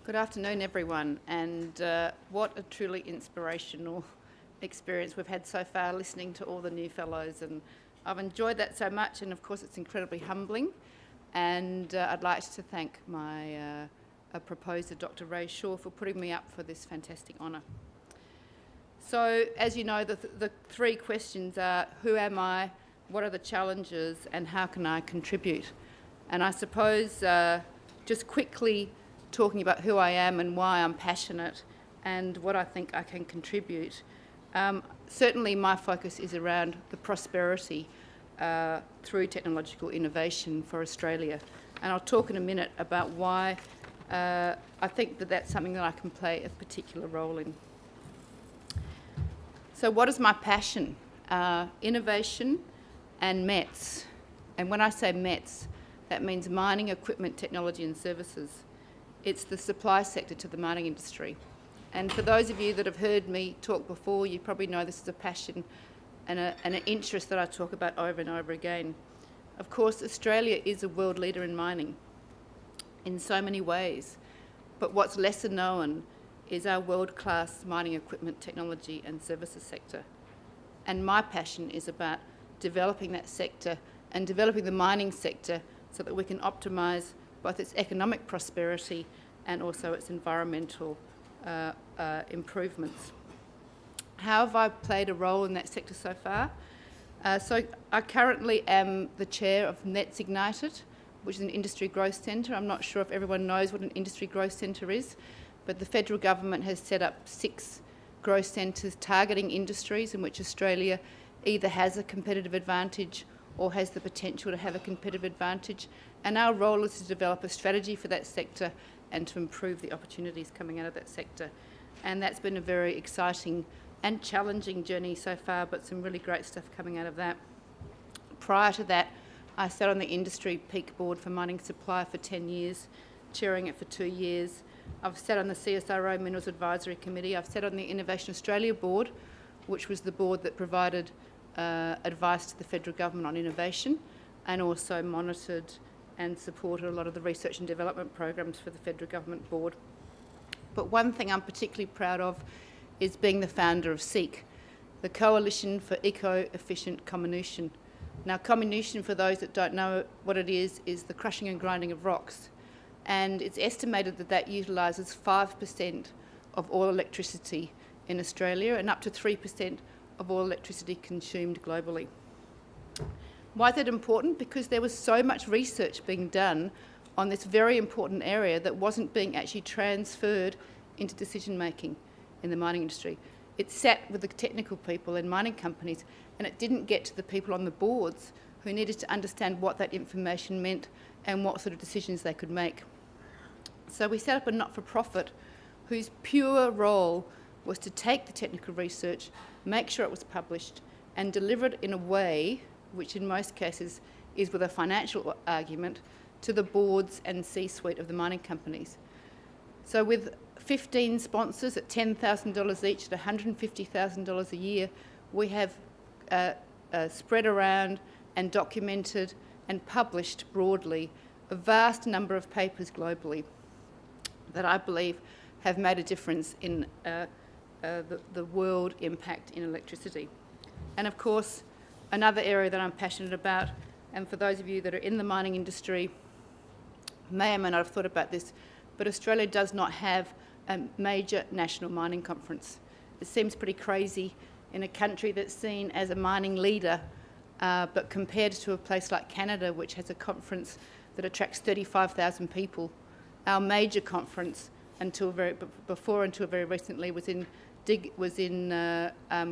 Good afternoon, everyone, and what a truly inspirational experience we've had so far listening to all the new fellows, and I've enjoyed that so much, and of course it's incredibly humbling, and I'd like to thank my proposer, Dr. Ray Shaw, for putting me up for this fantastic honour. So, as you know, the three questions are: who am I, what are the challenges, and how can I contribute? And I suppose just quickly talking about who I am and why I'm passionate and what I think I can contribute. Certainly my focus is around the prosperity through technological innovation for Australia. And I'll talk in a minute about why I think that that's something that I can play a particular role in. So what is my passion? Innovation and METS. And when I say METS, that means mining, equipment, technology and services. It's the supply sector to the mining industry. And for those of you that have heard me talk before, you probably know this is a passion and an interest that I talk about over and over again. Of course, Australia is a world leader in mining in so many ways, but what's lesser known is our world-class mining equipment, technology and services sector. And my passion is about developing that sector and developing the mining sector so that we can optimise both its economic prosperity and also its environmental improvements. How have I played a role in that sector so far? So I currently am the chair of NETS Ignited, which is an industry growth centre. I'm not sure if everyone knows what an industry growth centre is, but the federal government has set up 6 growth centres targeting industries in which Australia either has a competitive advantage or has the potential to have a competitive advantage. And our role is to develop a strategy for that sector and to improve the opportunities coming out of that sector. And that's been a very exciting and challenging journey so far, but some really great stuff coming out of that. Prior to that, I sat on the industry peak board for mining supply for 10 years, chairing it for 2 years. I've sat on the CSIRO Minerals Advisory Committee. I've sat on the Innovation Australia board, which was the board that provided advice to the federal government on innovation, and also monitored and supported a lot of the research and development programs for the federal government board. But one thing I'm particularly proud of is being the founder of SEEK, the Coalition for Eco-Efficient Comminution. Now, comminution, for those that don't know what it is the crushing and grinding of rocks. And it's estimated that that utilises 5% of all electricity in Australia and up to 3% of all electricity consumed globally. Why is that important? Because there was so much research being done on this very important area that wasn't being actually transferred into decision making in the mining industry. It sat with the technical people in mining companies, and it didn't get to the people on the boards who needed to understand what that information meant and what sort of decisions they could make. So we set up a not-for-profit whose pure role was to take the technical research, make sure it was published, and deliver it in a way, which in most cases is with a financial argument, to the boards and C-suite of the mining companies. So with 15 sponsors at $10,000 each at $150,000 a year, we have spread around and documented and published broadly a vast number of papers globally that I believe have made a difference in the world impact in electricity. And of course, another area that I'm passionate about, and for those of you that are in the mining industry may or may not have thought about this, but Australia does not have a major national mining conference. It seems pretty crazy in a country that's seen as a mining leader, but compared to a place like Canada, which has a conference that attracts 35,000 people, our major conference until very recently was in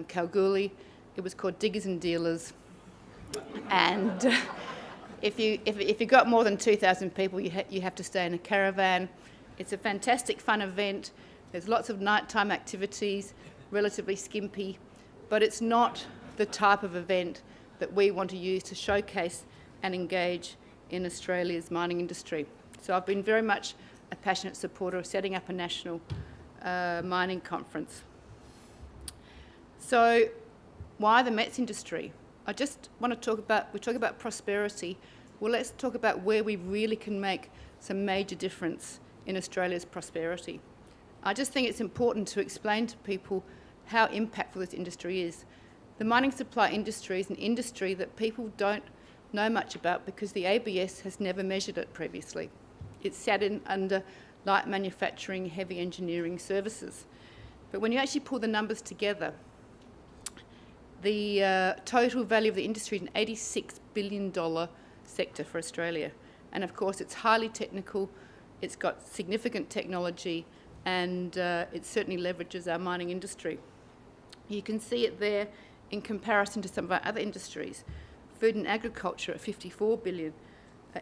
Kalgoorlie. It was called Diggers and Dealers, and if you got more than 2,000 people, you have to stay in a caravan. It's a fantastic fun event. There's lots of nighttime activities, relatively skimpy, but it's not the type of event that we want to use to showcase and engage in Australia's mining industry. So I've been very much a passionate supporter of setting up a national mining conference. So why the METS industry? I just want to talk about prosperity. Well, let's talk about where we really can make some major difference in Australia's prosperity. I just think it's important to explain to people how impactful this industry is. The mining supply industry is an industry that people don't know much about because the ABS has never measured it previously. It's sat in under light manufacturing, heavy engineering services. But when you actually pull the numbers together, the total value of the industry is an $86 billion sector for Australia. And of course, it's highly technical, it's got significant technology, and it certainly leverages our mining industry. You can see it there in comparison to some of our other industries. Food and agriculture at $54 billion,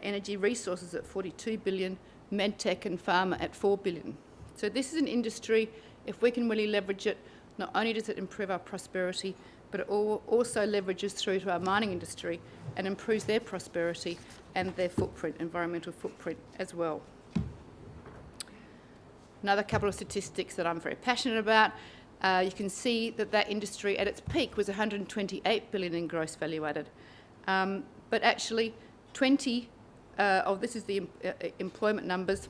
energy resources at $42 billion, medtech and pharma at $4 billion. So this is an industry, if we can really leverage it, not only does it improve our prosperity, but it also leverages through to our mining industry and improves their prosperity and their footprint, environmental footprint as well. Another couple of statistics that I'm very passionate about. You can see that that industry at its peak was $128 billion in gross value added. But actually, this is the employment numbers.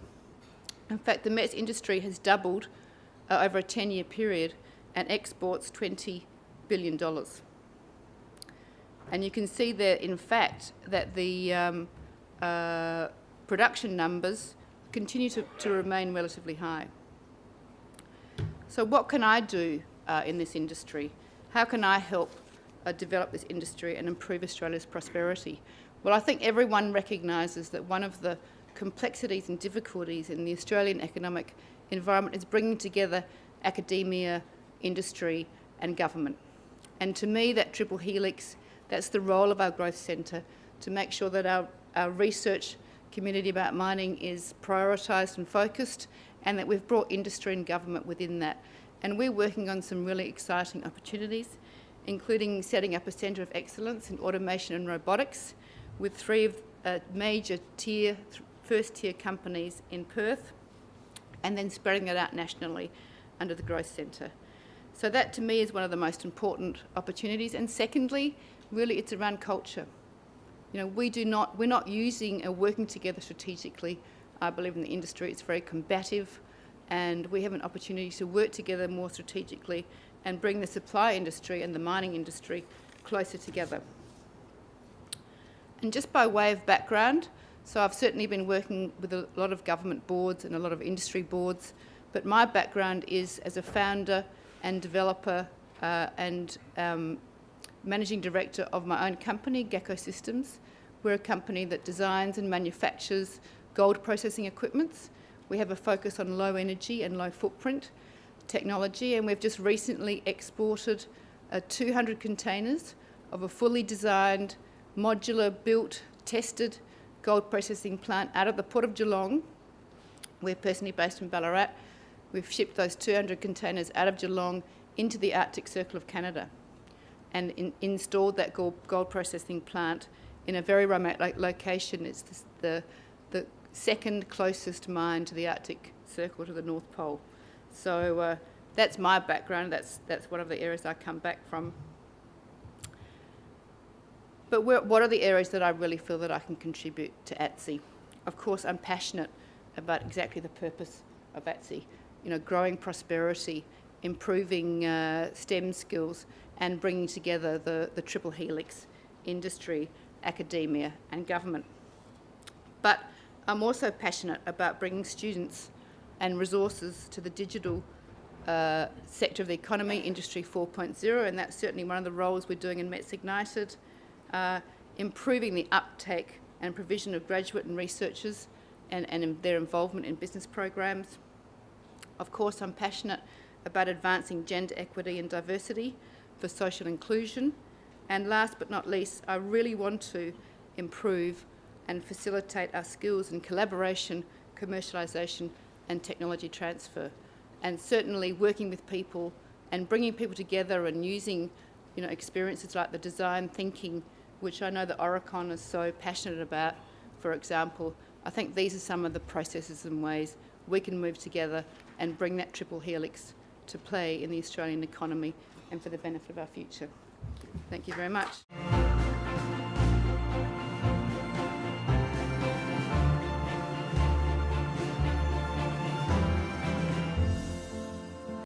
In fact, the mets industry has doubled over a 10-year period and exports $20 billion. And you can see there, in fact, that the production numbers continue to remain relatively high. So what can I do in this industry? How can I help develop this industry and improve Australia's prosperity? Well, I think everyone recognises that one of the complexities and difficulties in the Australian economic environment is bringing together academia, industry and government. And to me, that triple helix, that's the role of our growth centre, to make sure that our research community about mining is prioritised and focused, and that we've brought industry and government within that. And we're working on some really exciting opportunities, including setting up a centre of excellence in automation and robotics with 3 major first-tier companies in Perth, and then spreading that out nationally under the Growth Centre. So that, to me, is one of the most important opportunities. And secondly, really, it's around culture. You know, we're not using or working together strategically. I believe in the industry it's very combative, and we have an opportunity to work together more strategically and bring the supply industry and the mining industry closer together. And just by way of background, so I've certainly been working with a lot of government boards and a lot of industry boards, but my background is as a founder and developer and managing director of my own company, Gecko Systems. We're a company that designs and manufactures gold processing equipment. We have a focus on low energy and low footprint technology, and we've just recently exported 200 containers of a fully designed, modular, built, tested gold processing plant out of the Port of Geelong. We're personally based in Ballarat. We've shipped those 200 containers out of Geelong into the Arctic Circle of Canada and installed that gold processing plant in a very remote location. It's the second closest mine to the Arctic Circle, to the North Pole. So that's my background. That's one of the areas I come back from. But what are the areas that I really feel that I can contribute to ATSE? Of course, I'm passionate about exactly the purpose of ATSE. You know, growing prosperity, improving STEM skills, and bringing together the triple helix: industry, academia, and government. But I'm also passionate about bringing students and resources to the digital sector of the economy, Industry 4.0, and that's certainly one of the roles we're doing in Mets Ignited, improving the uptake and provision of graduate and researchers and their involvement in business programs. Of course, I'm passionate about advancing gender equity and diversity for social inclusion. And last but not least, I really want to improve and facilitate our skills in collaboration, commercialisation and technology transfer. And certainly working with people and bringing people together and using, you know, experiences like the design thinking, which I know that Oricon is so passionate about, for example. I think these are some of the processes and ways we can move together and bring that triple helix to play in the Australian economy and for the benefit of our future. Thank you very much.